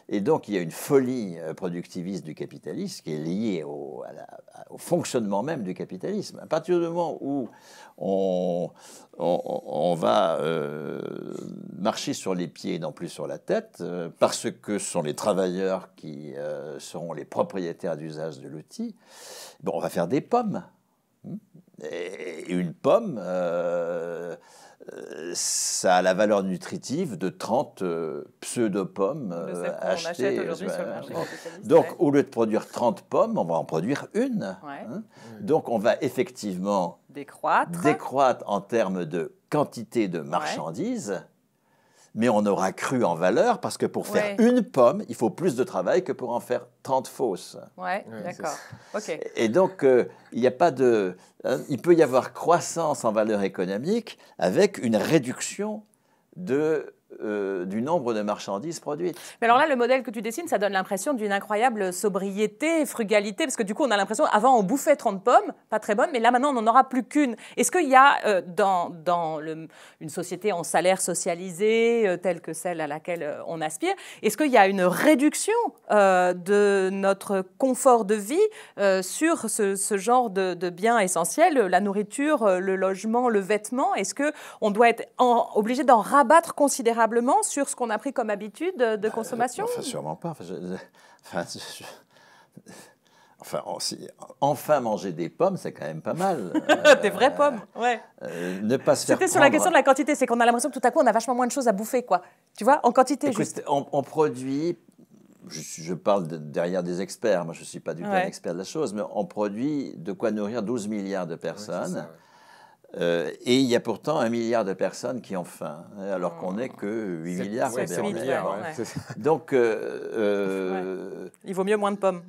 Et donc, il y a une folie productiviste du capitalisme qui est liée au fonctionnement même du capitalisme. À partir du moment où on va marcher sur les pieds et non plus sur la tête, parce que ce sont les travailleurs qui seront les propriétaires d'usage de l'outil, bon, on va faire des pommes. Et une pomme, ça a la valeur nutritive de 30 pseudo-pommes achetées. Aujourd'hui sur le marché capitaliste. Donc, au lieu de produire 30 pommes, on va en produire une. Ouais. Donc, on va effectivement décroître en termes de quantité de marchandises, mais on aura cru en valeur parce que pour faire une pomme, il faut plus de travail que pour en faire 30 fausses. Ouais, d'accord. Ok. Et donc, il n'y a pas de... il peut y avoir croissance en valeur économique avec une réduction du nombre de marchandises produites. Mais alors là, le modèle que tu dessines, ça donne l'impression d'une incroyable sobriété, frugalité, parce que du coup, on a l'impression, avant, on bouffait 30 pommes, pas très bonnes, mais là, maintenant, on n'en aura plus qu'une. Est-ce qu'il y a, dans une société en salaire socialisé, telle que celle à laquelle on aspire, est-ce qu'il y a une réduction de notre confort de vie sur ce genre de biens essentiels, la nourriture, le logement, le vêtement? Est-ce qu'on doit être obligé d'en rabattre considérablement sur ce qu'on a pris comme habitude de consommation? Enfin, sûrement pas. Enfin, manger des pommes, c'est quand même pas mal. Des vraies pommes, ouais. Ne pas se faire C'était sur la question de la quantité, c'est qu'on a l'impression que tout à coup, on a vachement moins de choses à bouffer, quoi. Tu vois, en quantité. Écoute, juste. on produit, je parle derrière des experts, moi je ne suis pas du tout un expert de la chose, mais on produit de quoi nourrir 12 milliards de personnes. Et il y a pourtant 1 milliard de personnes qui ont faim, alors qu'on n'est que 8 milliards. Donc, il vaut mieux moins de pommes.